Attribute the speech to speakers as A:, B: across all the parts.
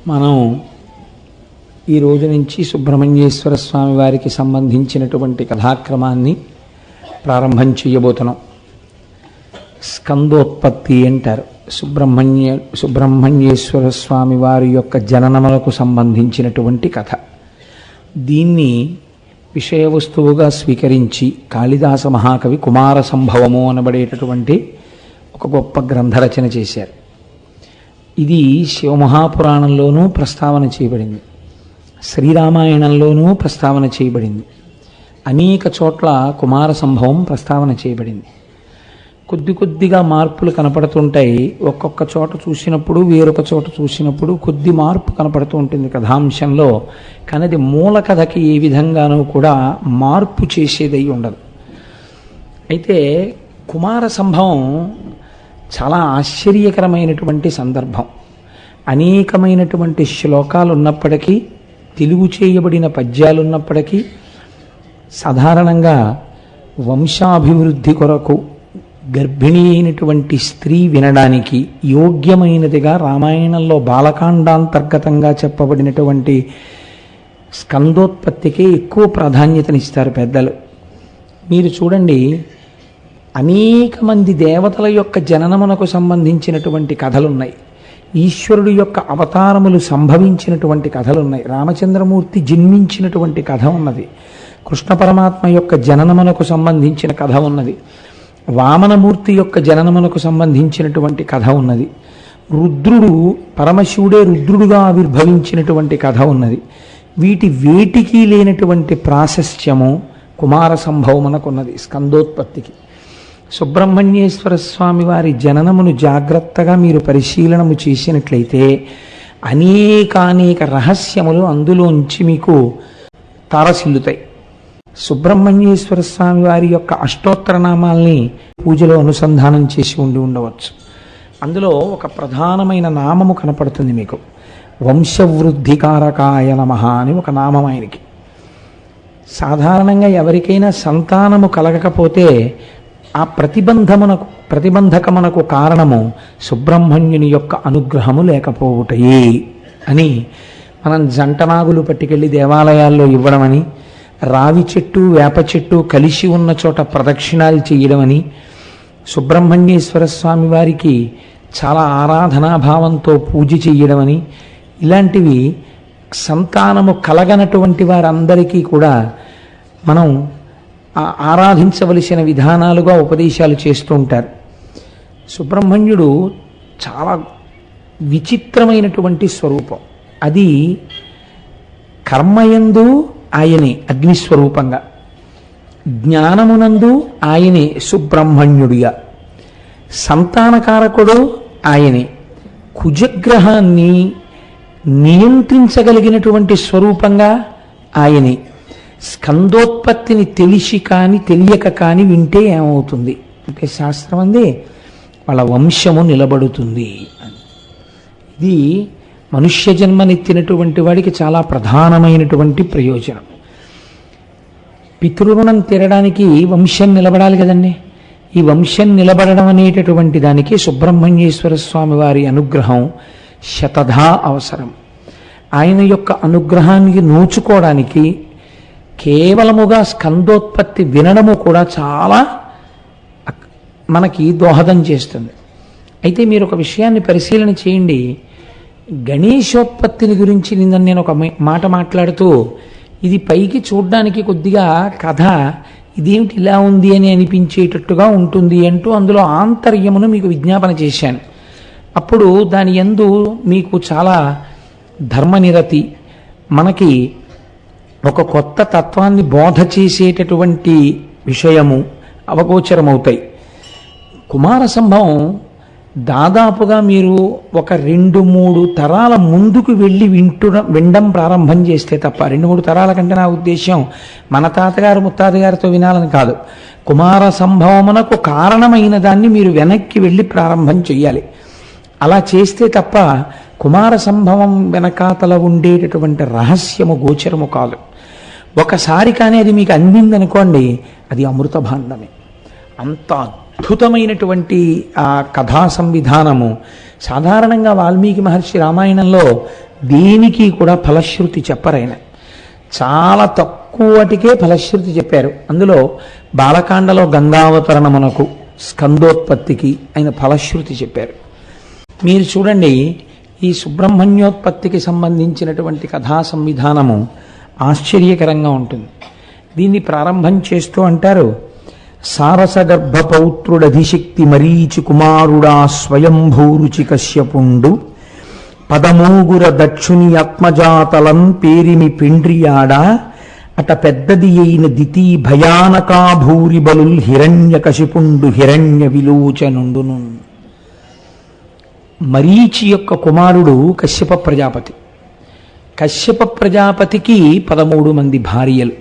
A: మనం ఈ రోజు నుంచి సుబ్రహ్మణ్యేశ్వర స్వామి వారికి సంబంధించినటువంటి కథాక్రమాన్ని ప్రారంభం చేయబోతున్నాం. స్కందోత్పత్తి అంటారు. సుబ్రహ్మణ్యేశ్వర స్వామి వారి యొక్క జననములకు సంబంధించినటువంటి కథ. దీన్ని విషయ వస్తువుగా స్వీకరించి కాళిదాస మహాకవి కుమార సంభవము అనబడేటటువంటి ఒక గొప్ప గ్రంథరచన చేశారు. ఇది శివమహాపురాణంలోనూ ప్రస్తావన చేయబడింది, శ్రీరామాయణంలోనూ ప్రస్తావన చేయబడింది, అనేక చోట్ల కుమార సంభవం ప్రస్తావన చేయబడింది. కొద్ది కొద్దిగా మార్పులు కనపడుతుంటాయి. ఒక్కొక్క చోట చూసినప్పుడు వేరొక చోట చూసినప్పుడు కొద్ది మార్పు కనపడుతూ ఉంటుంది కథాంశంలో. కానీ అది మూల కథకి ఏ విధంగానూ కూడా మార్పు చేసేదై ఉండదు. అయితే కుమార సంభవం చాలా ఆశ్చర్యకరమైనటువంటి సందర్భం. అనేకమైనటువంటి శ్లోకాలు ఉన్నప్పటికీ, తెలుగు చేయబడిన పద్యాలు ఉన్నప్పటికీ, సాధారణంగా వంశాభివృద్ధి కొరకు గర్భిణీ అయినటువంటి స్త్రీ వినడానికి యోగ్యమైనదిగా రామాయణంలో బాలకాండాంతర్గతంగా చెప్పబడినటువంటి స్కందోత్పత్తికే ఎక్కువ ప్రాధాన్యతనిస్తారు పెద్దలు. మీరు చూడండి, అనేక మంది దేవతల యొక్క జననమునకు సంబంధించినటువంటి కథలున్నాయి. ఈశ్వరుడు యొక్క అవతారములు సంభవించినటువంటి కథలున్నాయి. రామచంద్రమూర్తి జన్మించినటువంటి కథ ఉన్నది. కృష్ణ పరమాత్మ యొక్క జననమునకు సంబంధించిన కథ ఉన్నది. వామనమూర్తి యొక్క జననమునకు సంబంధించినటువంటి కథ ఉన్నది. రుద్రుడు, పరమశివుడే రుద్రుడుగా ఆవిర్భవించినటువంటి కథ ఉన్నది. వేటికి లేనటువంటి ప్రాశస్త్యము కుమార సంభవమునకున్నది స్కందోత్పత్తికి. సుబ్రహ్మణ్యేశ్వర స్వామి వారి జననమును జాగ్రత్తగా మీరు పరిశీలనము చేసినట్లయితే అనేక రహస్యములు అందులోంచి మీకు తారసిల్లుతాయి. సుబ్రహ్మణ్యేశ్వర స్వామి వారి యొక్క అష్టోత్తర నామాల్ని పూజలో అనుసంధానం చేసి ఉండవచ్చు. అందులో ఒక ప్రధానమైన నామము కనపడుతుంది మీకు. వంశవృద్ధికారకాయ నమః అని ఒక నామం ఆయనకి. సాధారణంగా ఎవరికైనా సంతానము కలగకపోతే ఆ ప్రతిబంధకమునకు కారణము సుబ్రహ్మణ్యుని యొక్క అనుగ్రహము లేకపోవుటయే అని మనం జంటనాగులు పట్టుకెళ్ళి దేవాలయాల్లో ఇవ్వడమని, రావి చెట్టు వేప చెట్టు కలిసి ఉన్న చోట ప్రదక్షిణాలు చేయడమని, సుబ్రహ్మణ్యేశ్వర స్వామి వారికి చాలా ఆరాధనాభావంతో పూజ చేయడమని, ఇలాంటివి సంతానము కలగనటువంటి వారందరికీ కూడా మనం ఆరాధించవలసిన విధానాలుగా ఉపదేశాలు చేస్తూ ఉంటారు. సుబ్రహ్మణ్యుడు చాలా విచిత్రమైనటువంటి స్వరూపం. అది కర్మయందు ఆయనే అగ్నిస్వరూపంగా, జ్ఞానమునందు ఆయనే సుబ్రహ్మణ్యుడిగా, సంతానకారకుడు ఆయనే, కుజగ్రహాన్ని నియంత్రించగలిగినటువంటి స్వరూపంగా ఆయనే. స్కందోత్పత్తిని తెలిసి కానీ తెలియక కానీ వింటే ఏమవుతుంది అంటే శాస్త్రం అంది వాళ్ళ వంశము నిలబడుతుంది అని. ఇది మనుష్య జన్మనెత్తినటువంటి వాడికి చాలా ప్రధానమైనటువంటి ప్రయోజనం. పితృరుణం తీరడానికి వంశం నిలబడాలి కదండి. ఈ వంశం నిలబడడం అనేటటువంటి దానికి సుబ్రహ్మణ్యేశ్వర స్వామి వారి అనుగ్రహం శతధా అవసరం. ఆయన యొక్క అనుగ్రహానికి నోచుకోవడానికి కేవలముగా స్కందోత్పత్తి వినడము కూడా చాలా మనకి దోహదం చేస్తుంది. అయితే మీరు ఒక విషయాన్ని పరిశీలన చేయండి. గణేశోత్పత్తిని గురించి నేను ఒక మాట మాట్లాడుతూ, ఇది పైకి చూడ్డానికి కొద్దిగా కథ ఇదేమిటి ఇలా ఉంది అని అనిపించేటట్టుగా ఉంటుంది అంటూ అందులో ఆంతర్యమును మీకు విజ్ఞాపన చేశాను. అప్పుడు దాని యందు మీకు చాలా ధర్మనిరతి, మనకి ఒక కొత్త తత్వాన్ని బోధ చేసేటటువంటి విషయము అవగోచరమవుతాయి. కుమార సంభవం దాదాపుగా మీరు ఒక 2-3 తరాల ముందుకు వెళ్ళి వినడం ప్రారంభం చేస్తే తప్ప, 2-3 తరాల కంటే నా ఉద్దేశం మన తాతగారు ముత్తాతగారితో వినాలని కాదు, కుమార సంభవమునకు కారణమైన దాన్ని మీరు వెనక్కి వెళ్ళి ప్రారంభం చెయ్యాలి. అలా చేస్తే తప్ప కుమార సంభవం వెనకాతల ఉండేటటువంటి రహస్యము గోచరము కాదు. ఒకసారి కానీ అది మీకు అందిందనుకోండి, అది అమృత భాండమే. అంత అద్భుతమైనటువంటి ఆ కథా సంవిధానము. సాధారణంగా వాల్మీకి మహర్షి రామాయణంలో దేనికి కూడా ఫలశ్రుతి చెప్పరైన, చాలా తక్కువటికే ఫలశ్రుతి చెప్పారు. అందులో బాలకాండలో గంగావతరణమునకు స్కందోత్పత్తికి ఆయన ఫలశ్రుతి చెప్పారు. మీరు చూడండి, ఈ సుబ్రహ్మణ్యోత్పత్తికి సంబంధించినటువంటి కథా సంవిధానము ఆశ్చర్యకరంగా ఉంటుంది. దీన్ని ప్రారంభం చేస్తూ అంటారు, సారసగర్భపౌత్రుడధిశక్తి మరీచి కుమారుడా స్వయంభూరుచి కశ్యపుండు పదమూగుర దక్షుని ఆత్మజాతలం పేరిమి పిండ్రియాడ అట పెద్దది అయిన దితి భయానకాభూరి బలుల్ హిరణ్య కశిపుండు హిరణ్య విలోచనుండును. మరీచి యొక్క కుమారుడు కశ్యప ప్రజాపతి. కశ్యప ప్రజాపతికి 13 మంది భార్యలు.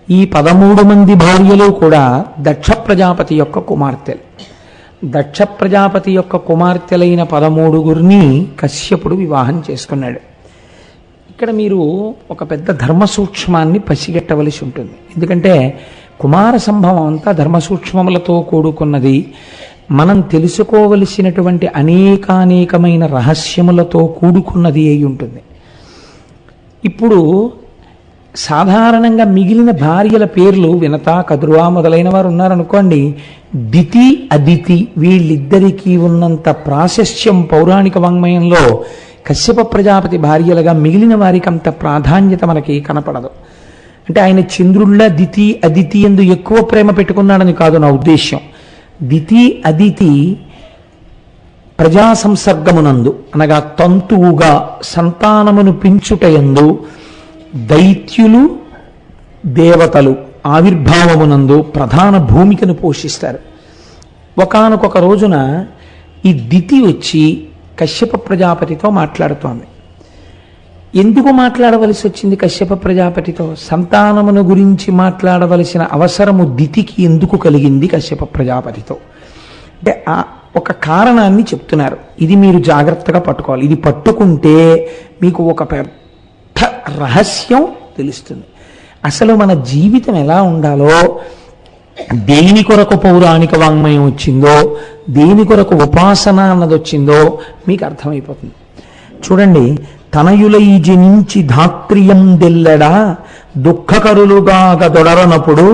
A: ఈ 13 మంది భార్యలు కూడా దక్ష ప్రజాపతి యొక్క కుమార్తెలు. దక్ష ప్రజాపతి యొక్క కుమార్తెలైన 13 కశ్యపుడు వివాహం చేసుకున్నాడు. ఇక్కడ మీరు ఒక పెద్ద ధర్మ సూక్ష్మాన్ని పసిగట్టవలసి ఉంటుంది. ఎందుకంటే కుమార సంభవం అంతా ధర్మ సూక్ష్మములతో కూడుకున్నది. మనం తెలుసుకోవలసినటువంటి అనేకానేకమైన రహస్యములతో కూడుకున్నది అయి ఉంటుంది. ఇప్పుడు సాధారణంగా మిగిలిన భార్యల పేర్లు వినత, కదురువ మొదలైన వారు ఉన్నారనుకోండి. దితి, అదితి వీళ్ళిద్దరికీ ఉన్నంత ప్రాశస్త్యం పౌరాణిక వాంగ్మయంలో కశ్యప ప్రజాపతి భార్యలుగా మిగిలిన వారికి అంత ప్రాధాన్యత మనకి కనపడదు. అంటే ఆయన చంద్రుళ్ళ దితి అదితి ఎందు ఎక్కువ ప్రేమ పెట్టుకున్నాడని కాదు నా ఉద్దేశ్యం. దితి అదితి ప్రజా సంసర్గమునందు అనగా తంతువుగా సంతానమును పెంచుటయందు దైత్యులు దేవతలు ఆవిర్భావమునందు ప్రధాన భూమికను పోషిస్తారు. ఒకానొక రోజున ఈ దితి వచ్చి కశ్యప ప్రజాపతితో మాట్లాడుతోంది. ఎందుకు మాట్లాడవలసి వచ్చింది కశ్యప ప్రజాపతితో? సంతానమును గురించి మాట్లాడవలసిన అవసరము దితికి ఎందుకు కలిగింది కశ్యప ప్రజాపతితో అంటే ఒక కారణాన్ని చెప్తున్నారు. ఇది మీరు జాగ్రత్తగా పట్టుకోవాలి. ఇది పట్టుకుంటే మీకు ఒక పెద్ద రహస్యం తెలుస్తుంది. అసలు మన జీవితం ఎలా ఉండాలో, దేని కొరకు పౌరాణిక వాంగ్మయం వచ్చిందో, దేని కొరకు ఉపాసన అన్నది వచ్చిందో మీకు అర్థమైపోతుంది. చూడండి, తనయులై జనించి ధాత్రియం దెల్లడా దుఃఖకరులుగా దొడరనప్పుడు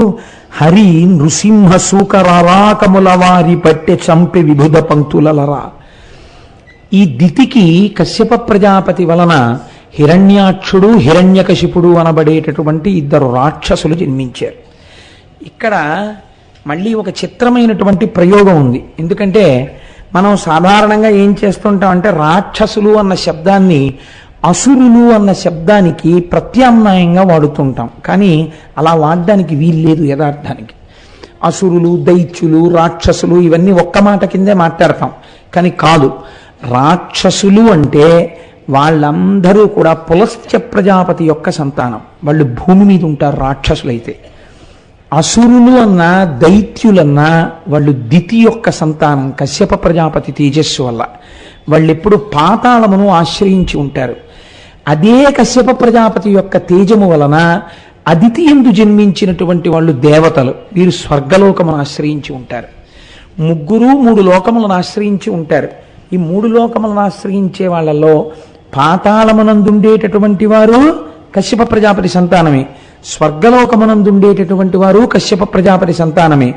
A: హరి నృసింహ సూకరారాకముల వారి పట్టె చంపి విభుద పంక్తులలరా. ఈ దితికి కశ్యప ప్రజాపతి వలన హిరణ్యాక్షుడు హిరణ్యకశిపుడు అనబడేటటువంటి 2 రాక్షసులు జన్మించారు. ఇక్కడ మళ్ళీ ఒక చిత్రమైనటువంటి ప్రయోగం ఉంది. ఎందుకంటే మనం సాధారణంగా ఏం చేస్తుంటామంటే రాక్షసులు అన్న శబ్దాన్ని అసురులు అన్న శబ్దానికి ప్రత్యామ్నాయంగా వాడుతుంటాం. కానీ అలా వాడడానికి వీల్లేదు యథార్థానికి. అసురులు, దైత్యులు, రాక్షసులు ఇవన్నీ ఒక్క మాట కిందే మాట్లాడతాం. కానీ కాదు, రాక్షసులు అంటే వాళ్ళందరూ కూడా పులస్త్య ప్రజాపతి యొక్క సంతానం. వాళ్ళు భూమి మీద ఉంటారు రాక్షసులైతే. అసురులు అన్న దైత్యులన్నా వాళ్ళు దితి యొక్క సంతానం కశ్యప ప్రజాపతి తేజస్సు వల్ల. వాళ్ళెప్పుడు పాతాళమును ఆశ్రయించి ఉంటారు. అదే కశ్యప ప్రజాపతి యొక్క తేజము వలన అదితి యందు జన్మించినటువంటి వాళ్ళు దేవతలు. వీరు స్వర్గలోకమును ఆశ్రయించి ఉంటారు. 3 లోకములను ఆశ్రయించి ఉంటారు. ఈ 3 లోకములను ఆశ్రయించే వాళ్ళలో పాతాళమునందుండేటటువంటి వారు కశ్యప ప్రజాపతి సంతానమే, స్వర్గలోకమునందుండేటటువంటి వారు కశ్యప ప్రజాపతి సంతానమే.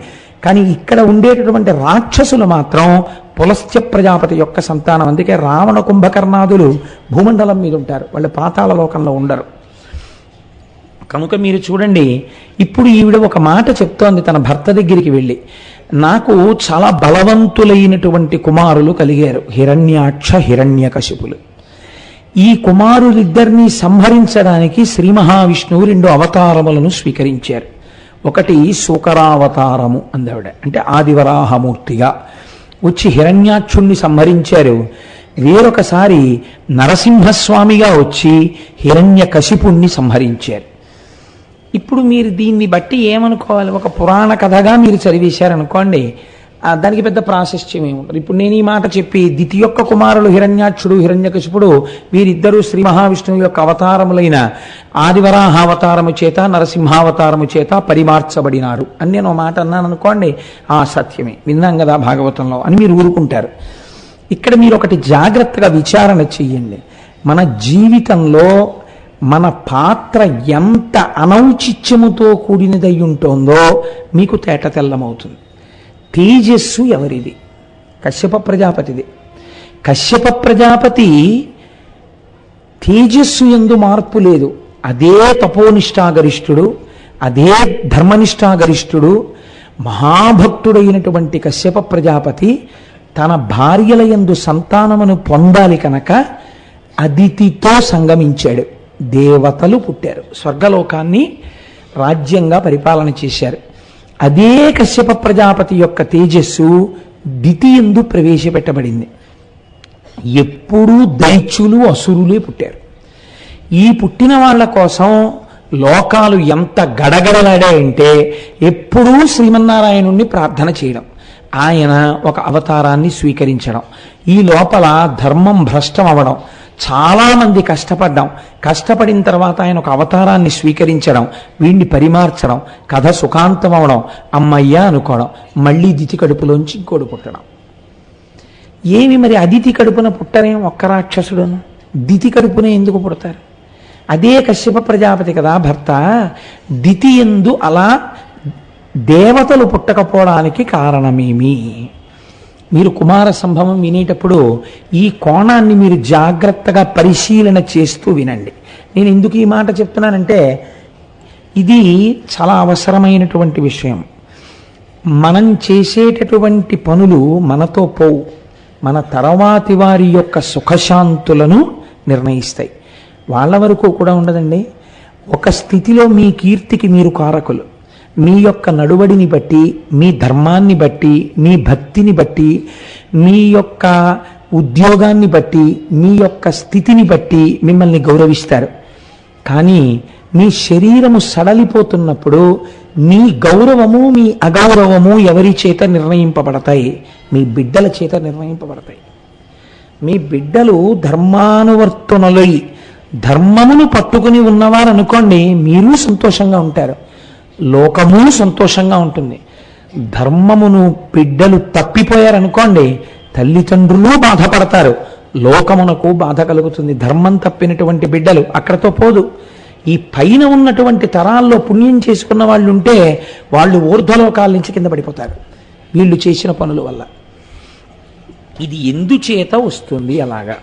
A: కానీ ఇక్కడ ఉండేటటువంటి రాక్షసులు మాత్రం పులస్త్య ప్రజాపతి యొక్క సంతానం. అందుకే రావణ కుంభకర్ణాదులు భూమండలం మీద ఉంటారు, వాళ్ళు పాతాళ లోకంలో ఉండరు. కనుక మీరు చూడండి, ఇప్పుడు ఈవిడ ఒక మాట చెప్తోంది తన భర్త దగ్గరికి వెళ్ళి, నాకు చాలా బలవంతులైనటువంటి కుమారులు కలిగారు, హిరణ్యాక్ష హిరణ్యకశిపులు. ఈ కుమారులిద్దరినీ సంహరించడానికి శ్రీ మహావిష్ణువు 2 అవతారములను స్వీకరించారు. ఒకటి శూకరావతారము అందావిడ, అంటే ఆదివరాహమూర్తిగా వచ్చి హిరణ్యాక్షుణ్ణి సంహరించారు. వేరొకసారి నరసింహస్వామిగా వచ్చి హిరణ్యకశిపుణ్ణి సంహరించారు. ఇప్పుడు మీరు దీన్ని బట్టి ఏమనుకోవాలి? ఒక పురాణ కథగా మీరు చదివేశారనుకోండి, దానికి పెద్ద ప్రాశస్త్యం ఏముంటుంది. ఇప్పుడు నేను ఈ మాట చెప్పి దితి యొక్క కుమారులు హిరణ్యాక్షుడు హిరణ్యకశిపుడు వీరిద్దరూ శ్రీ మహావిష్ణువు యొక్క అవతారములైన ఆదివరాహావతారము చేత నరసింహావతారము చేత పరిమార్చబడినారు అని నేను మాట అన్నాను అనుకోండి, ఆ సత్యమే విన్నాం కదా భాగవతంలో అని మీరు ఊరుకుంటారు. ఇక్కడ మీరు ఒకటి జాగ్రత్తగా విచారణ చెయ్యండి. మన జీవితంలో మన పాత్ర ఎంత అనౌచిత్యముతో కూడినదై ఉంటుందో మీకు తేటతెల్లమవుతుంది. తేజస్సు ఎవరిది? కశ్యప ప్రజాపతిది. కశ్యప ప్రజాపతి తేజస్సు యందు మార్పు లేదు. అదే తపోనిష్టాగరిష్ఠుడు, అదే ధర్మనిష్టాగరిష్ఠుడు, మహాభక్తుడైనటువంటి కశ్యప ప్రజాపతి తన భార్యల యందు సంతానమును పొందాలి కనుక అదితితో సంగమించాడు. దేవతలు పుట్టారు, స్వర్గలోకాన్ని రాజ్యంగా పరిపాలన చేశారు. అదే కశ్యప ప్రజాపతి యొక్క తేజస్సు దితి యందు ప్రవేశపెట్టబడింది. ఎప్పుడూ దైత్యులు అసురులే పుట్టారు. ఈ పుట్టిన వాళ్ళ కోసం లోకాలు ఎంత గడగడలాడాయంటే ఎప్పుడూ శ్రీమన్నారాయణుణ్ణి ప్రార్థన చేయడం, ఆయన ఒక అవతారాన్ని స్వీకరించడం, ఈ లోపల ధర్మం భ్రష్టం అవ్వడం, చాలామంది కష్టపడిన తర్వాత ఆయన ఒక అవతారాన్ని స్వీకరించడం, వీడిని పరిమార్చడం, కథ సుఖాంతం అవడం, అమ్మయ్య అనుకోవడం, మళ్ళీ దితి కడుపులోంచి ఇంకోడు పుట్టడం. ఏమి మరి అదితి కడుపున పుట్టరేం ఒక్క రాక్షసుడును? దితి కడుపున ఎందుకు పుడతారు? అదే కశ్యప ప్రజాపతి కదా భర్త. దితి యందు అలా దేవతలు పుట్టకపోవడానికి కారణమేమి? మీరు కుమార సంభవం వినేటప్పుడు ఈ కోణాన్ని మీరు జాగ్రత్తగా పరిశీలన చేస్తూ వినండి. నేను ఎందుకు ఈ మాట చెప్తున్నానంటే ఇది చాలా అవసరమైనటువంటి విషయం. మనం చేసేటటువంటి పనులు మనతో పోవు, మన తర్వాతి వారి యొక్క సుఖశాంతులను నిర్ణయిస్తాయి. వాళ్ళ వరకు కూడా ఉండదండి. ఒక స్థితిలో మీ కీర్తికి మీరు కారకులు. మీ యొక్క నడువడిని బట్టి, మీ ధర్మాన్ని బట్టి, మీ భక్తిని బట్టి, మీ యొక్క ఉద్యోగాన్ని బట్టి, మీ యొక్క స్థితిని బట్టి మిమ్మల్ని గౌరవిస్తారు. కానీ మీ శరీరము సడలిపోతున్నప్పుడు మీ గౌరవము, మీ అగౌరవము ఎవరి చేత నిర్ణయింపబడతాయి? మీ బిడ్డల చేత నిర్ణయింపబడతాయి. మీ బిడ్డలు ధర్మానువర్తనులై ధర్మమును పట్టుకుని ఉన్నవారు అనుకోండి, మీరు సంతోషంగా ఉంటారు, లోకము సంతోషంగా ఉంటుంది. ధర్మమును బిడ్డలు తప్పిపోయారనుకోండి, తల్లిదండ్రులు బాధపడతారు, లోకమునకు బాధ కలుగుతుంది. ధర్మం తప్పినటువంటి బిడ్డలు అక్కడతో పోదు. ఈ పైన ఉన్నటువంటి తరాల్లో పుణ్యం చేసుకున్న వాళ్ళు ఉంటే వాళ్ళు ఊర్ధ్వలోకాల నుంచి కింద పడిపోతారు వీళ్ళు చేసిన పనుల వల్ల. ఇది ఎందుచేత వస్తుంది? అలాగా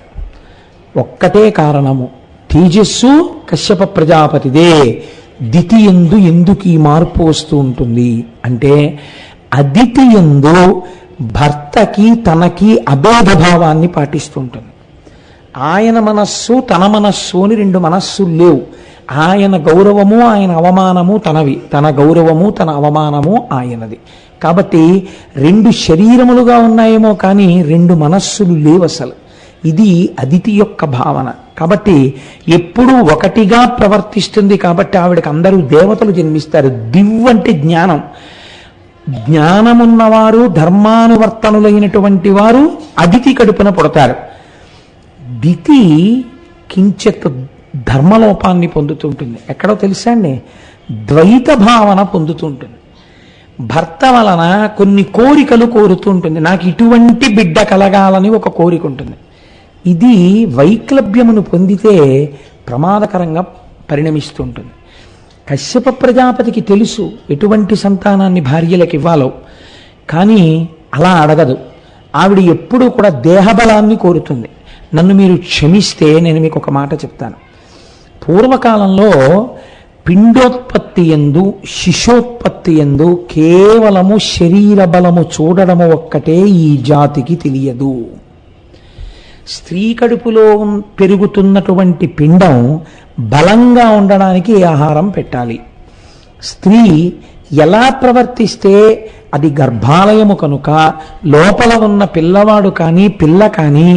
A: ఒక్కటే కారణము, తేజస్సు కశ్యప ప్రజాపతిదే. దితి యందు ఎందుకు ఈ మార్పు వస్తూ ఉంటుంది అంటే అదితి యందు భర్తకి తనకి అభేద భావాన్ని పాటిస్తూ ఉంటుంది. ఆయన మనస్సు తన మనస్సు అని రెండు మనస్సులు లేవు. ఆయన గౌరవము ఆయన అవమానము తనవి, తన గౌరవము తన అవమానము ఆయనది. కాబట్టి రెండు శరీరములుగా ఉన్నాయేమో కానీ రెండు మనస్సులు లేవు అసలు. ఇది అదితి యొక్క భావన. కాబట్టి ఎప్పుడూ ఒకటిగా ప్రవర్తిస్తుంది. కాబట్టి ఆవిడకి అందరూ దేవతలు జన్మిస్తారు. దివ్ అంటే జ్ఞానం. జ్ఞానమున్నవారు, ధర్మానువర్తనులైనటువంటి వారు అదితి కడుపున పుడతారు. దితి కించిత్ ధర్మలోపాన్ని పొందుతుంటుంది. ఎక్కడో తెలుసా అండి? ద్వైత భావన పొందుతుంటుంది. భర్త వలన కొన్ని కోరికలు కోరుతూ ఉంటుంది. నాకు ఇటువంటి బిడ్డ కలగాలని ఒక కోరిక ఉంటుంది. ఇది వైక్లభ్యమును పొందితే ప్రమాదకరంగా పరిణమిస్తూ ఉంటుంది. కశ్యప ప్రజాపతికి తెలుసు ఎటువంటి సంతానాన్ని భార్యలకు ఇవ్వాలో, కానీ అలా అడగదు. ఆవిడ ఎప్పుడూ కూడా దేహబలాన్ని కోరుతుంది. నన్ను మీరు క్షమిస్తే నేను మీకు ఒక మాట చెప్తాను. పూర్వకాలంలో పిండోత్పత్తి యందు, శిశోత్పత్తి యందు కేవలము శరీర బలము చూడడము ఒక్కటే ఈ జాతికి తెలియదు. స్త్రీ కడుపులో పెరుగుతున్నటువంటి పిండం బలంగా ఉండడానికి ఆహారం పెట్టాలి. స్త్రీ ఎలా ప్రవర్తిస్తే అది గర్భాలయము కనుక లోపల ఉన్న పిల్లవాడు కానీ పిల్ల కానీ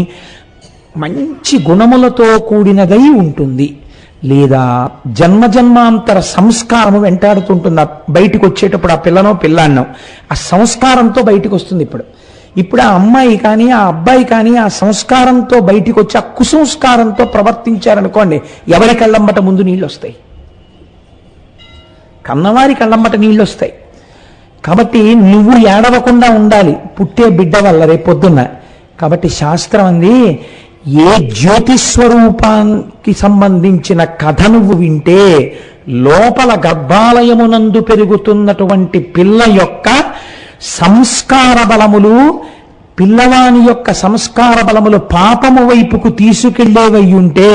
A: మంచి గుణములతో కూడినదై ఉంటుంది. లేదా జన్మజన్మాంతర సంస్కారము వెంటాడుతుంటుంది. బయటికి వచ్చేటప్పుడు ఆ పిల్లనో పిల్లాన్నో ఆ సంస్కారంతో బయటికి వస్తుంది. ఇప్పుడు ఆ అమ్మాయి కానీ ఆ అబ్బాయి కానీ ఆ సంస్కారంతో బయటికి వచ్చి ఆ కుసంస్కారంతో ప్రవర్తించారనుకోండి, ఎవరి కళ్ళంబట ముందు నీళ్ళు వస్తాయి? కన్నవారి కళ్ళంబట నీళ్ళు వస్తాయి. కాబట్టి నువ్వు ఏడవకుండా ఉండాలి పుట్టే బిడ్డ వల్ల రేపొద్దున్న. కాబట్టి శాస్త్రం అంది, ఏ జ్యోతిస్వరూపానికి సంబంధించిన కథ నువ్వు వింటే లోపల గర్భాలయమునందు పెరుగుతున్నటువంటి పిల్ల యొక్క సంస్కార బలములు, పిల్లవాని యొక్క సంస్కార బలములు పాపము వైపుకు తీసుకెళ్లేవై ఉంటే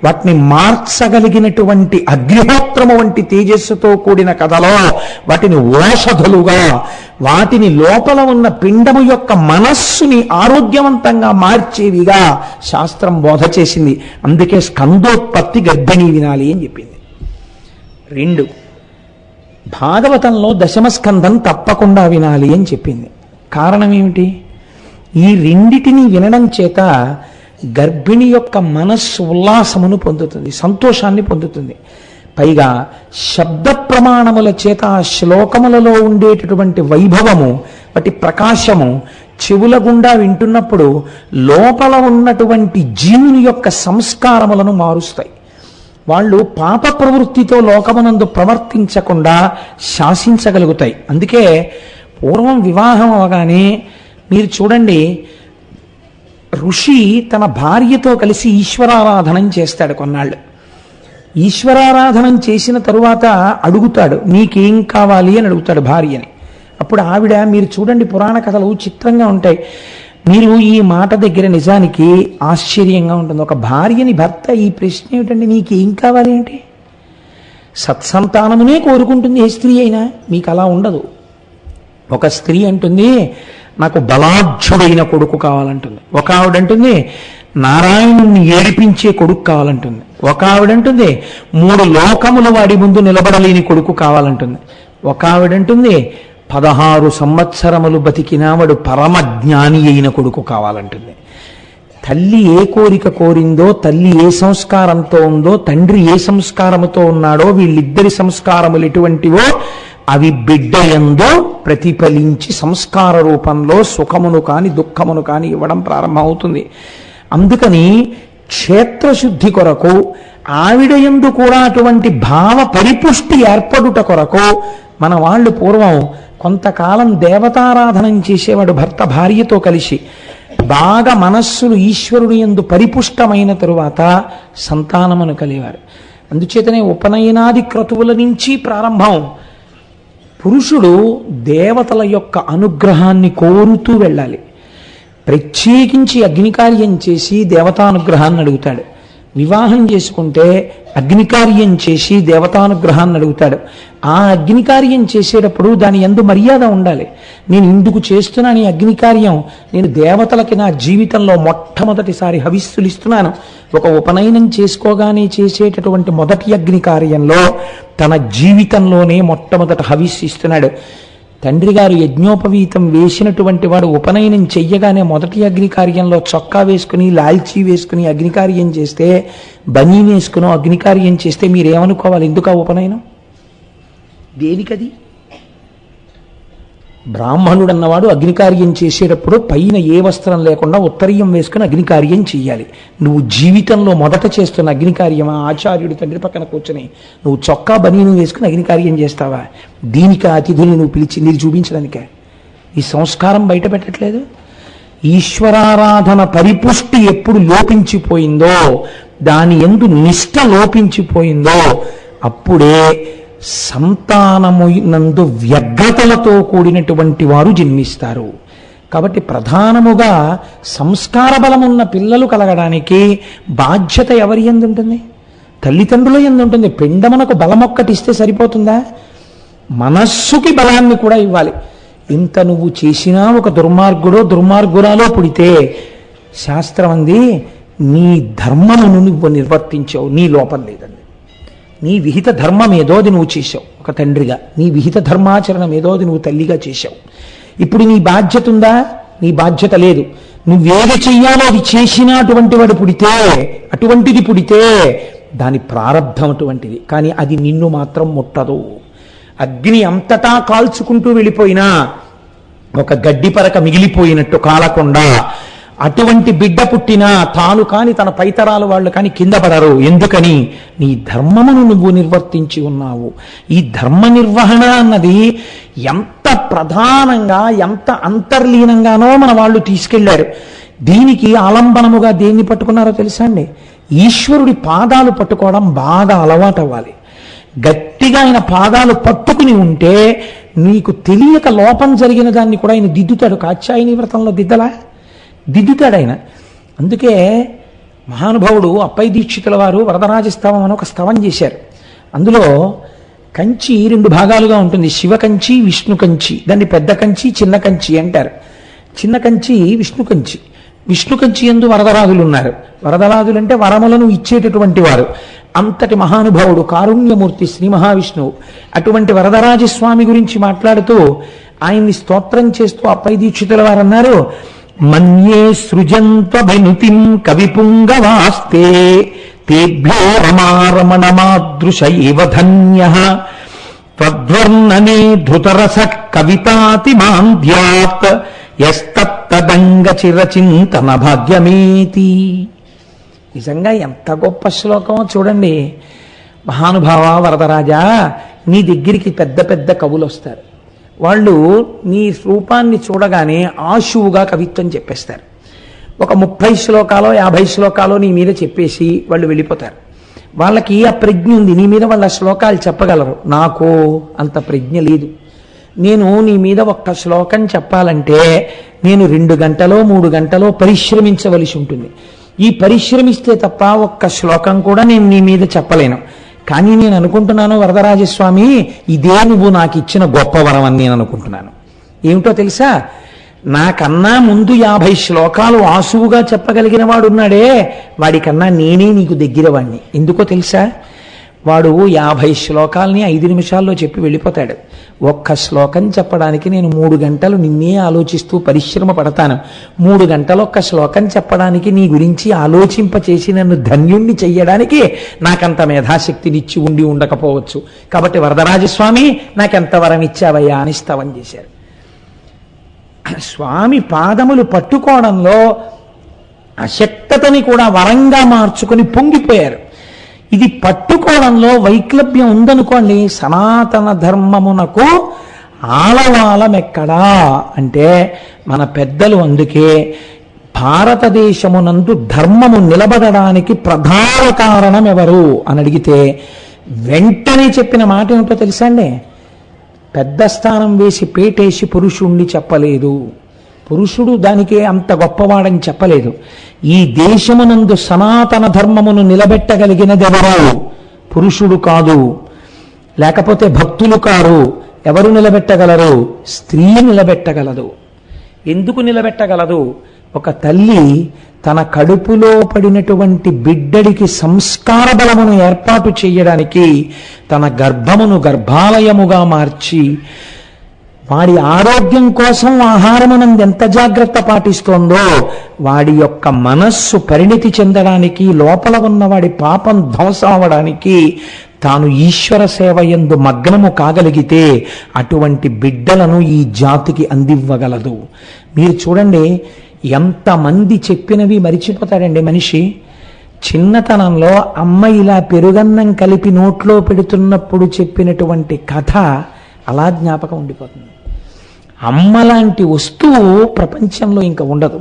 A: వాటిని మార్చగలిగినటువంటి అగ్నిహోత్రము వంటి తేజస్సుతో కూడిన కథలో వాటిని ఓషధులుగా, వాటిని లోపల ఉన్న పిండము యొక్క మనస్సుని ఆరోగ్యవంతంగా మార్చేవిగా శాస్త్రం బోధ చేసింది. అందుకే స్కందోత్పత్తి గర్భిణీ వినాలి అని చెప్పింది. 2, భాగవతంలో దశమస్కందం తప్పకుండా వినాలి అని చెప్పింది. కారణం ఏమిటి? ఈ రెండిటిని వినడం చేత గర్భిణి యొక్క మనస్సు ఉల్లాసమును పొందుతుంది, సంతోషాన్ని పొందుతుంది. పైగా శబ్ద ప్రమాణముల చేత ఆ శ్లోకములలో ఉండేటటువంటి వైభవము, వాటి ప్రకాశము చెవుల గుండా వింటున్నప్పుడు లోపల ఉన్నటువంటి జీవుని యొక్క సంస్కారములను మారుస్తాయి. వాళ్ళు పాప ప్రవృత్తితో లోకమునందు ప్రవర్తించకుండా శాసించగలుగుతాయి. అందుకే పూర్వం వివాహం అవగానే మీరు చూడండి, ఋషి తన భార్యతో కలిసి ఈశ్వరారాధనం చేస్తాడు కొన్నాళ్ళు. ఈశ్వరారాధనం చేసిన తరువాత అడుగుతాడు, నీకేం కావాలి అని అడుగుతాడు భార్యని. అప్పుడు ఆవిడ, మీరు చూడండి పురాణ కథలు చిత్రంగా ఉంటాయి, మీరు ఈ మాట దగ్గర నిజానికి ఆశ్చర్యంగా ఉంటుంది. ఒక భార్యని భర్త ఈ ప్రశ్న ఏమిటండి, నీకేం కావాలి ఏంటి? సత్సంతానమునే కోరుకుంటుంది ఏ స్త్రీ అయినా, మీకు అలా ఉండదు. ఒక స్త్రీ అంటుంది, నాకు బలాఢ్యుడైన కొడుకు కావాలంటుంది. ఒక ఆవిడంటుంది, నారాయణుణ్ణి ఏడిపించే కొడుకు కావాలంటుంది. ఒక ఆవిడంటుంది, 3 లోకముల వాడి ముందు నిలబడలేని కొడుకు కావాలంటుంది. ఒక ఆవిడంటుంది, 16 సంవత్సరములు బతికినావాడు పరమ జ్ఞాని అయిన కొడుకు కావాలంటుంది. తల్లి ఏ కోరిక కోరిందో, తల్లి ఏ సంస్కారంతో ఉందో, తండ్రి ఏ సంస్కారముతో ఉన్నాడో, వీళ్ళిద్దరి సంస్కారములు ఎటువంటివో అవి బిడ్డ యందు ప్రతిఫలించి సంస్కార రూపంలో సుఖమును కాని దుఃఖమును కాని ఇవ్వడం ప్రారంభమవుతుంది. అందుకని క్షేత్రశుద్ధి కొరకు, ఆవిడ యందు కూడా అటువంటి భావ పరిపుష్టి ఏర్పడుట కొరకు మన వాళ్ళు పూర్వం కొంతకాలం దేవతారాధనం చేసేవాడు భర్త భార్యతో కలిసి. బాగా మనస్సులు ఈశ్వరుడు యందు పరిపుష్టమైన తరువాత సంతానమును కలివారు. అందుచేతనే ఉపనయనాది క్రతువుల నుంచి ప్రారంభం. పురుషుడు దేవతల యొక్క అనుగ్రహాన్ని కోరుతూ వెళ్ళాలి. ప్రత్యేకించి అగ్నికార్యం చేసి దేవతానుగ్రహాన్ని అడుగుతాడు. వివాహం చేసుకుంటే అగ్నికార్యం చేసి దేవతానుగ్రహాన్ని అడుగుతాడు. ఆ అగ్నికార్యం చేసేటప్పుడు దాని యందు మర్యాద ఉండాలి. నేను ఇందుకు చేస్తున్నాను ఈ అగ్నికార్యం, నేను దేవతలకి నా జీవితంలో మొట్టమొదటిసారి హవిస్సులు ఇస్తున్నాను. ఒక ఉపనయనం చేసుకోగానే చేసేటటువంటి మొదటి అగ్నికార్యంలో తన జీవితంలోనే మొట్టమొదట హవిస్సు ఇస్తున్నాడు. తండ్రి గారు యజ్ఞోపవీతం వేసినటువంటి వాడు ఉపనయనం చెయ్యగానే మొదటి అగ్నికార్యంలో చొక్కా వేసుకుని లాల్చీ వేసుకుని అగ్నికార్యం చేస్తే, బనీ వేసుకుని అగ్నికార్యం చేస్తే మీరేమనుకోవాలి? ఎందుకు ఆ ఉపనయనం? దేనికది? బ్రాహ్మణుడు అన్నవాడు అగ్నికార్యం చేసేటప్పుడు పైన ఏ వస్త్రం లేకుండా ఉత్తరీయం వేసుకుని అగ్నికార్యం చెయ్యాలి. నువ్వు జీవితంలో మొదట చేస్తున్న అగ్నికార్యమా? ఆచార్యుడు తండ్రి పక్కన కూర్చొని నువ్వు చొక్కా బనీను వేసుకుని అగ్నికార్యం చేస్తావా? దీనికి అతిథులు నువ్వు పిలిచి నీకు చూపించడానికే? ఈ సంస్కారం బయట పెట్టట్లేదు. ఈశ్వరారాధన పరిపుష్టి ఎప్పుడు లోపించిపోయిందో, దాని యందు నిష్ట లోపించిపోయిందో అప్పుడే సంతానము నందు వ్యగ్రతలతో కూడినటువంటి వారు జన్మిస్తారు. కాబట్టి ప్రధానముగా సంస్కార బలమున్న పిల్లలు కలగడానికి బాధ్యత ఎవరి యందు ఉంటుంది? తల్లిదండ్రుల యందు ఉంటుంది. పిండమునకు బలమొక్కటి ఇస్తే సరిపోతుందా? మనస్సుకి బలాన్ని కూడా ఇవ్వాలి. ఇంత నువ్వు చేసినా ఒక దుర్మార్గుడో దుర్మార్గురాలో పుడితే శాస్త్రం అంది, నీ ధర్మమును నువ్వు నిర్వర్తించావు, నీ లోపం లేదండి. నీ విహిత ధర్మం ఏదో అది నువ్వు చేశావు ఒక తండ్రిగా, నీ విహిత ధర్మాచరణం ఏదో అది నువ్వు తల్లిగా చేశావు. ఇప్పుడు నీ బాధ్యత ఉందా? నీ బాధ్యత లేదు. నువ్వేది చెయ్యాలో అది చేసినా అటువంటి వాడు పుడితే, అటువంటిది పుడితే దాని ప్రారంధం అటువంటిది. కానీ అది నిన్ను మాత్రం ముట్టదు. అగ్ని అంతటా కాల్చుకుంటూ వెళ్ళిపోయినా ఒక గడ్డి పరక మిగిలిపోయినట్టు కాలకుండా అటువంటి బిడ్డ పుట్టినా తాను కాని తన పైతరాలు వాళ్ళు కాని కింద పడరు. ఎందుకని? నీ ధర్మమును నువ్వు నిర్వర్తించి ఉన్నావు. ఈ ధర్మ నిర్వహణ అన్నది ఎంత ప్రధానంగా, ఎంత అంతర్లీనంగానో మన వాళ్ళు తీసుకెళ్లారు. దీనికి ఆలంబనముగా దేన్ని పట్టుకున్నారో తెలుసా అండి? ఈశ్వరుడి పాదాలు పట్టుకోవడం బాగా అలవాటు అవ్వాలి. గట్టిగా ఆయన పాదాలు పట్టుకుని ఉంటే నీకు తెలియక లోపం జరిగిన దాన్ని కూడా ఆయన దిద్దుతాడు. కాత్యాయని వ్రతంలో దిద్దుతాడు ఆయన. అందుకే మహానుభావుడు అప్పై దీక్షితుల వారు వరదరాజస్తవం అని ఒక స్తవం చేశారు. అందులో కంచి 2 భాగాలుగా ఉంటుంది, శివ కంచి, విష్ణు కంచి. దాన్ని పెద్ద కంచి, చిన్న కంచి అంటారు. చిన్న కంచి విష్ణు కంచి. విష్ణు కంచి యందు వరదరాజులు ఉన్నారు. వరదరాజులు అంటే వరములను ఇచ్చేటటువంటి వారు. అంతటి మహానుభావుడు కారుణ్యమూర్తి శ్రీ మహావిష్ణువు. అటువంటి వరదరాజస్వామి గురించి మాట్లాడుతూ ఆయన్ని స్తోత్రం చేస్తూ అప్పై దీక్షితుల వారు అన్నారు, మన్యే సృజంత్వభినుతిం కవిపుంగవాస్తే తేభ్యో రమారమణమాదృశ ఇవ ధన్యః త్వద్వర్ణనే ధృతరస కవితాతిమాంధ్యాత్ యస్తత్తదంగ చిరచింతన భాగ్యమేతి. నిజంగా ఎంత గొప్ప శ్లోకమో చూడండి. మహానుభావ వరదరాజా, నీ దగ్గరికి పెద్ద పెద్ద కవులు వస్తారు. వాళ్ళు నీ రూపాన్ని చూడగానే ఆశువుగా కవిత్వం చెప్పేస్తారు. ఒక 30 శ్లోకాలో 50 శ్లోకాలో నీ మీద చెప్పేసి వాళ్ళు వెళ్ళిపోతారు. వాళ్ళకి ఆ ప్రజ్ఞ ఉంది, నీ మీద వాళ్ళ శ్లోకాలు చెప్పగలరు. నాకు అంత ప్రజ్ఞ లేదు. నేను నీ మీద ఒక్క శ్లోకం చెప్పాలంటే నేను 2 గంటలో 3 గంటలో పరిశ్రమించవలసి ఉంటుంది. ఈ పరిశ్రమిస్తే తప్ప ఒక్క శ్లోకం కూడా నేను నీ మీద చెప్పలేను. కానీ నేను అనుకుంటున్నాను వరదరాజస్వామి, ఇదే నువ్వు నాకు ఇచ్చిన గొప్ప వరం అని నేను అనుకుంటున్నాను. ఏమిటో తెలుసా, నాకన్నా ముందు 50 శ్లోకాలు ఆసువుగా చెప్పగలిగిన వాడు ఉన్నాడే, వాడికన్నా నేనే నీకు దగ్గర వాడిని. ఎందుకో తెలుసా, వాడు 50 శ్లోకాలని 5 నిమిషాల్లో చెప్పి వెళ్ళిపోతాడు. ఒక్క శ్లోకం చెప్పడానికి నేను 3 గంటలు నిన్నే ఆలోచిస్తూ పరిశ్రమ పడతాను. 3 గంటలు ఒక్క శ్లోకం చెప్పడానికి నీ గురించి ఆలోచింపచేసి నన్ను ధన్యుణ్ణి చెయ్యడానికి నాకంత మేధాశక్తినిచ్చి ఉండి ఉండకపోవచ్చు. కాబట్టి వరదరాజస్వామి నాకెంత వరం ఇచ్చావయ్యా అని స్తవం చేశారు. స్వామి పాదములు పట్టుకోవడంలో అశక్తతని కూడా వరంగా మార్చుకొని పొంగిపోయారు. ఇది పట్టుకోవడంలో వైక్లభ్యం ఉందనుకోండి, సనాతన ధర్మమునకు ఆలవాలమెక్కడా అంటే మన పెద్దలు అందుకే భారతదేశమునందు ధర్మము నిలబడడానికి ప్రధాన కారణం ఎవరు అని అడిగితే వెంటనే చెప్పిన మాట ఏమిటో తెలుసా అండి? పెద్ద స్థానం వేసి పేటేసి పురుషుణ్ణి చెప్పలేదు. పురుషుడు దానికే అంత గొప్పవాడని చెప్పలేదు. ఈ దేశమునందు సనాతన ధర్మమును నిలబెట్టగలిగినదెవరు? పురుషుడు కాదు, లేకపోతే భక్తులు కారు. ఎవరు నిలబెట్టగలరు? స్త్రీ నిలబెట్టగలదు. ఎందుకు నిలబెట్టగలదు? ఒక తల్లి తన కడుపులో పడినటువంటి బిడ్డడికి సంస్కార బలమును ఏర్పాటు చేయడానికి తన గర్భమును గర్భాలయముగా మార్చి వాడి ఆరోగ్యం కోసం ఆహారమునందు ఎంత జాగ్రత్త పాటిస్తోందో, వాడి యొక్క మనస్సు పరిణితి చెందడానికి, లోపల ఉన్న వాడి పాపం ధ్వంసం అవడానికి తాను ఈశ్వర సేవ యందు మగ్నము కాగలిగితే అటువంటి బిడ్డలను ఈ జాతికి అందివ్వగలదు. మీరు చూడండి, ఎంతమంది చెప్పినవి మరిచిపోతాడండి మనిషి. చిన్నతనంలో అమ్మ ఇలా పెరుగన్నం కలిపి నోట్లో పెడుతున్నప్పుడు చెప్పినటువంటి కథ అలా జ్ఞాపకం ఉండిపోతుంది. అమ్మ లాంటి వస్తువు ప్రపంచంలో ఇంకా ఉండదు.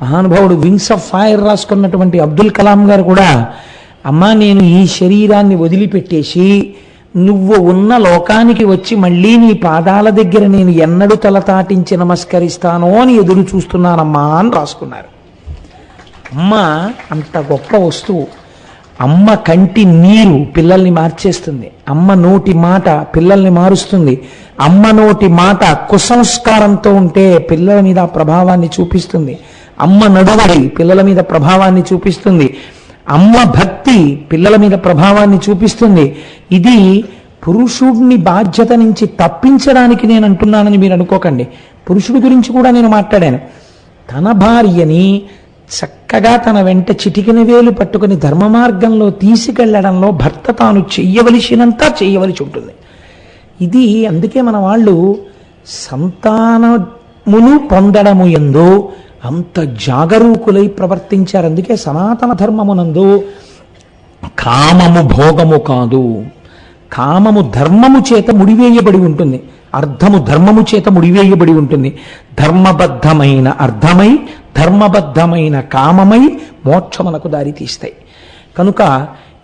A: మహానుభావుడు వింగ్స్ ఆఫ్ ఫైర్ రాసుకున్నటువంటి అబ్దుల్ కలాం గారు కూడా, అమ్మా నేను ఈ శరీరాన్ని వదిలిపెట్టేసి నువ్వు ఉన్న లోకానికి వచ్చి మళ్ళీ నీ పాదాల దగ్గర నేను ఎన్నడూ తలతాటించి నమస్కరిస్తానో అని ఎదురు చూస్తున్నానమ్మా అని రాసుకున్నారు. అమ్మ అంత గొప్ప వస్తువు. అమ్మ కంటి నీరు పిల్లల్ని మార్చేస్తుంది. అమ్మ నోటి మాట పిల్లల్ని మారుస్తుంది. అమ్మ నోటి మాట కుసంస్కారంతో ఉంటే పిల్లల మీద ప్రభావాన్ని చూపిస్తుంది. అమ్మ నడువడి పిల్లల మీద ప్రభావాన్ని చూపిస్తుంది. అమ్మ భక్తి పిల్లల మీద ప్రభావాన్ని చూపిస్తుంది. ఇది పురుషుడిని బాధ్యత నుంచి తప్పించడానికి నేను అంటున్నానని మీరు అనుకోకండి. పురుషుడి గురించి కూడా నేను మాట్లాడాను. తన భార్యని చక్కగా తన వెంట చిటికిన వేలు పట్టుకుని ధర్మ మార్గంలో తీసుకెళ్లడంలో భర్త తాను చెయ్యవలసినంత చెయ్యవలసి ఉంటుంది. ఇది అందుకే మన వాళ్ళు సంతానమును పొందడము యందు అంత జాగరూకులై ప్రవర్తించారు. అందుకే సనాతన ధర్మమునందు కామము భోగము కాదు, కామము ధర్మము చేత ముడివేయబడి ఉంటుంది, అర్థము ధర్మము చేత ముడివేయబడి ఉంటుంది. ధర్మబద్ధమైన అర్థమై ధర్మబద్ధమైన కామమై మోక్షమునకు దారి తీస్తాయి. కనుక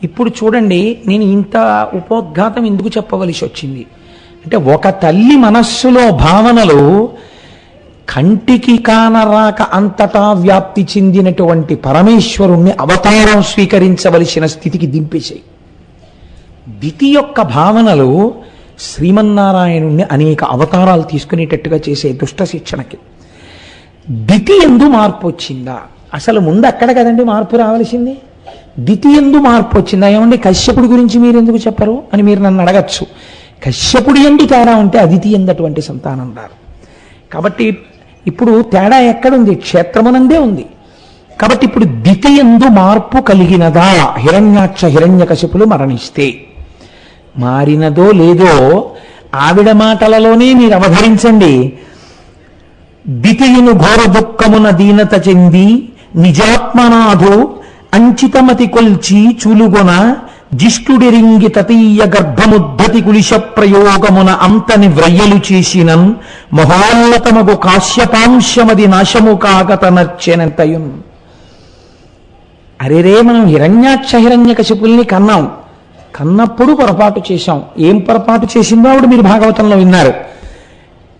A: ఇప్పుడు చూడండి, నేను ఇంత ఉపోద్ఘాతం ఎందుకు చెప్పవలసి వచ్చింది అంటే, ఒక తల్లి మనస్సులో భావనలు కంటికి కానరాక అంతటా వ్యాప్తి చెందినటువంటి పరమేశ్వరుణ్ణి అవతారం స్వీకరించవలసిన స్థితికి దింపేశాయి. దితి యొక్క భావనలు శ్రీమన్నారాయణుణ్ణి అనేక అవతారాలు తీసుకునేటట్టుగా చేసే దుష్ట శిక్షణకి. దితి ఎందు మార్పు వచ్చిందా? అసలు ముందు అక్కడ కదండి మార్పు రావాల్సింది. దితి ఎందు మార్పు వచ్చిందా? ఏమండి కశ్యపుడి గురించి మీరు ఎందుకు చెప్పరు అని మీరు నన్ను అడగచ్చు. కశ్యపుడి ఎందు తేడా ఉంటే అదితి ఎందటువంటి సంతానం రారు. కాబట్టి ఇప్పుడు తేడా ఎక్కడుంది? క్షేత్రమునందే ఉంది. కాబట్టి ఇప్పుడు దితి ఎందు మార్పు కలిగినదా? హిరణ్యాక్ష హిరణ్యకశిపులు మరణిస్తే మారినదో లేదో ఆవిడ మాటలలోనే మీరు అవధరించండి. దితియును ఘోర దుఃఖమున దీనత చెంది నిజాత్మనాథు అంచితమతి కొల్చి చూలుగొన జిష్టుడిరింగి తతీయ గర్భముద్ధతి కులిశ ప్రయోగమున అంతని వ్రయ్యలు చేసినన్ మహోన్నతమగు కాశ్యపాంశమది నాశము కాగత నర్చెనంతయున్. అరేరే, మనం హిరణ్యాక్ష హిరణ్యకశిపుల్ని కన్నప్పుడు పొరపాటు చేశాం. ఏం పొరపాటు చేసిందో ఆవిడ మీరు భాగవతంలో విన్నారు.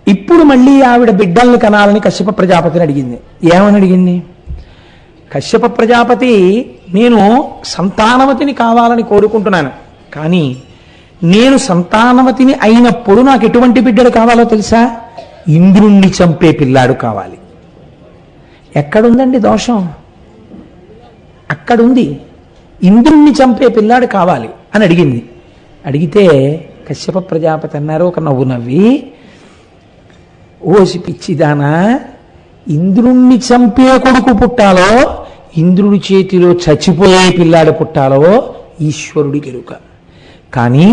A: ఇప్పుడు మళ్ళీ ఆవిడ బిడ్డల్ని కనాలని కశ్యప ప్రజాపతిని అడిగింది. ఏమని అడిగింది? కశ్యప ప్రజాపతి, నేను సంతానవతిని కావాలని కోరుకుంటున్నాను, కానీ నేను సంతానవతిని అయినప్పుడు నాకు ఎటువంటి బిడ్డడు కావాలో తెలుసా? ఇంద్రుణ్ణి చంపే పిల్లాడు కావాలి. ఎక్కడుందండి దోషం? అక్కడుంది. ఇంద్రుణ్ణి చంపే పిల్లాడు కావాలి అని అడిగింది. అడిగితే కశ్యప ప్రజాపతి అన్నారు ఒక నవ్వు నవ్వి, ఓసి పిచ్చిదానా, ఇంద్రుణ్ణి చంపే కొడుకు పుట్టాలో ఇంద్రుడి చేతిలో చచ్చిపోయే పిల్లాడు పుట్టాలో ఈశ్వరుడికి ఎరుక. కానీ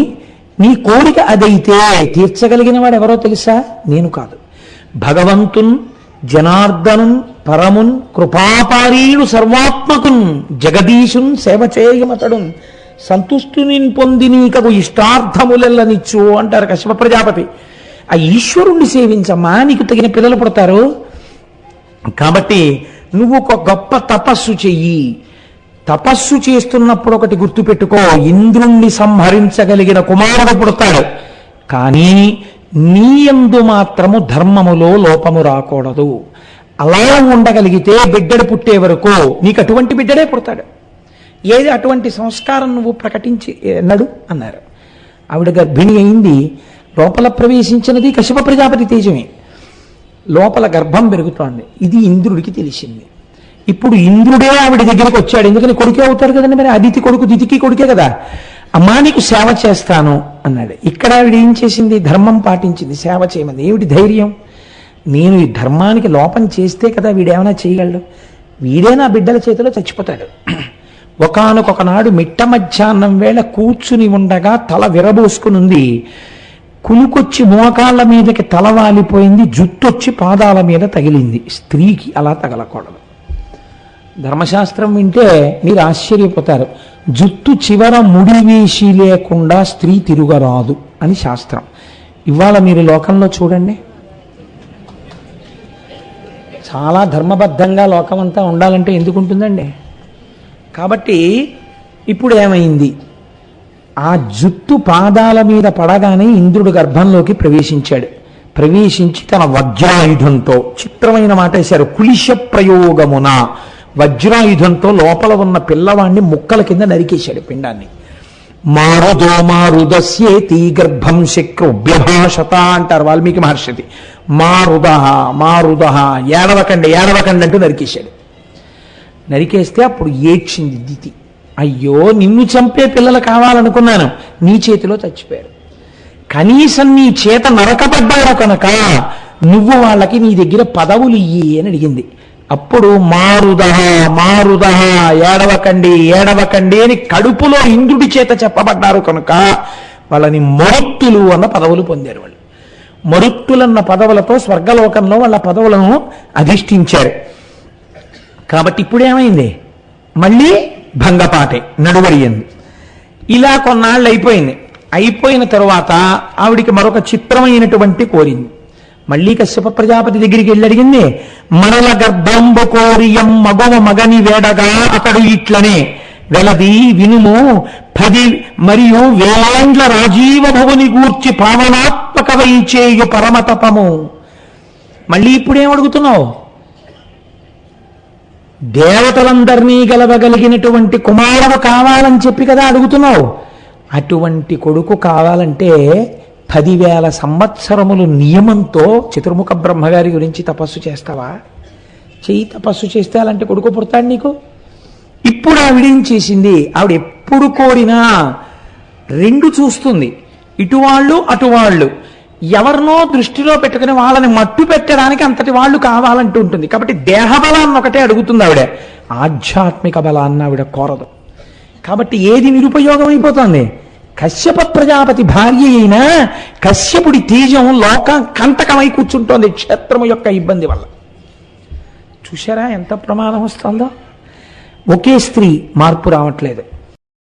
A: నీ కోరిక అదైతే తీర్చగలిగిన వాడు ఎవరో తెలుసా? నేను కాదు. భగవంతున్ జనార్దనున్ పరమున్ కృపాపారీడు సర్వాత్మకున్ జగదీశున్ సేవ చేయమతడున్ సంతుష్టుని పొంది నీకకు ఇష్టార్థములెల్లనిచ్చు అంటారు కశ్యప ప్రజాపతి. ఆ ఈశ్వరుణ్ణి సేవించమ్మా, నీకు తగిన పిల్లలు పుడతారు. కాబట్టి నువ్వు ఒక గొప్ప తపస్సు చెయ్యి. తపస్సు చేస్తున్నప్పుడు ఒకటి గుర్తుపెట్టుకో, ఇంద్రుణ్ణి సంహరించగలిగిన కుమారుడు పుడతాడు. కానీ నీ యందు మాత్రము ధర్మములో లోపము రాకూడదు. అలా ఉండగలిగితే బిడ్డడు పుట్టే వరకు నీకు అటువంటి బిడ్డడే పుడతాడు. ఏది అటువంటి సంస్కారం నువ్వు ప్రకటించి నడు అన్నారు. ఆవిడ గర్భిణి అయింది. లోపల ప్రవేశించినది కశ్యప ప్రజాపతి తేజమే. లోపల గర్భం పెరుగుతోంది. ఇది ఇంద్రుడికి తెలిసింది. ఇప్పుడు ఇంద్రుడే ఆవిడ దగ్గరికి వచ్చాడు. ఎందుకని కొడుకే అవుతాడు కదండి, మరి అదితి కొడుకు దితికి కొడుకే కదా. అమ్మా నీకు సేవ చేస్తాను అన్నాడు. ఇక్కడ ఆవిడ ఏం చేసింది? ధర్మం పాటించింది, సేవ చేయమంది. ఏమిటి ధైర్యం? నేను ఈ ధర్మానికి లోపం చేస్తే కదా వీడేమైనా చేయగలడు. వీడే నా బిడ్డల చేతిలో చచ్చిపోతాడు. ఒకానొకనాడు మిట్ట మధ్యాహ్నం వేళ కూర్చుని ఉండగా తల విరబోసుకుని ఉంది. కునుకొచ్చి మోకాళ్ళ మీదకి తల వాలిపోయింది. జుట్టొచ్చి పాదాల మీద తగిలింది. స్త్రీకి అలా తగలకూడదు. ధర్మశాస్త్రం వింటే మీరు ఆశ్చర్యపోతారు. జుట్టు చివర ముడి వేసి లేకుండా స్త్రీ తిరుగరాదు అని శాస్త్రం. ఇవాళ మీరు లోకంలో చూడండి, చాలా ధర్మబద్ధంగా లోకమంతా ఉండాలంటే ఎందుకు ఉంటుందండి? కాబట్టి ఇప్పుడు ఏమైంది? ఆ జుట్టు పాదాల మీద పడగానే ఇంద్రుడు గర్భంలోకి ప్రవేశించాడు. ప్రవేశించి తన వజ్రాయుధంతో, చిత్రమైన మాట వేశారు, కులిశ ప్రయోగమున వజ్రాయుధంతో లోపల ఉన్న పిల్లవాడిని ముక్కల కింద నరికేశాడు పిండాన్ని. మారుదో మారుదస్యేతి గర్భం శక్రుభ్యభాషత అంటారు వాల్మీకి మహర్షి. మారుదహ ఏడవకండి అంటూ నరికేశాడు. నరికేస్తే అప్పుడు ఏడ్చింది దితి. అయ్యో, నిన్ను చంపే పిల్లలు కావాలనుకున్నాను, నీ చేతిలో చచ్చిపోయారు. కనీసం నీ చేత నరకబడ్డారు కనుక నువ్వు వాళ్ళకి నీ దగ్గర పదవులు ఇయ్యి అని అడిగింది. అప్పుడు మారుదహ ఏడవకండి అని కడుపులో ఇంద్రుడి చేత చెప్పబడ్డారు కనుక వాళ్ళని మరుత్తులు అన్న పదవులు పొందారు. వాళ్ళు మరుత్తులన్న పదవులతో స్వర్గలోకంలో వాళ్ళ పదవులను అధిష్ఠించారు. కాబట్టి ఇప్పుడు ఏమైంది? మళ్ళీ భంగపాటే నడువడియంది. ఇలా కొన్నాళ్ళు అయిపోయింది. అయిపోయిన తరువాత ఆవిడికి మరొక చిత్రమైనటువంటి కోరింది. మళ్ళీ కశ్యప ప్రజాపతి దగ్గరికి వెళ్ళి అడిగింది, మరల గర్భంబు కోరియం మగవ మగని వేడగా అతడు ఇట్లనే వెలది వినుము 10 మరియు వేలాండ్ల రాజీవ భువని గూర్చి పావనాత్మక వైచేయు పరమతపము. మళ్ళీ ఇప్పుడేం అడుగుతున్నావు? దేవతలందరినీ గెలవగలిగినటువంటి కుమారుడు కావాలని చెప్పి కదా అడుగుతున్నావు. అటువంటి కొడుకు కావాలంటే 10,000 సంవత్సరములు నియమంతో చతుర్ముఖ బ్రహ్మగారి గురించి తపస్సు చేస్తావా? చెయ్యి. తపస్సు చేస్తే అలాంటి కొడుకు పుడతాడు నీకు. ఇప్పుడు ఆవిడేం చేసింది? ఆవిడ ఎప్పుడు కోరినా 2 చూస్తుంది, ఇటువాళ్ళు అటువాళ్ళు. ఎవరినో దృష్టిలో పెట్టుకుని వాళ్ళని మట్టు పెట్టడానికి అంతటి వాళ్ళు కావాలంటూ ఉంటుంది. కాబట్టి దేహబలాన్ని ఒకటే అడుగుతుంది ఆవిడ, ఆధ్యాత్మిక బలాన్ని ఆవిడ కోరదు. కాబట్టి ఏది నిరుపయోగం అయిపోతుంది? కశ్యప ప్రజాపతి భార్య అయినా కశ్యపుడి తేజం లోకం కంటకమై కూర్చుంటోంది క్షేత్రము యొక్క ఇబ్బంది వల్ల. చూశారా ఎంత ప్రమాదం వస్తుందో? ఒకే స్త్రీ, మార్పు రావట్లేదు.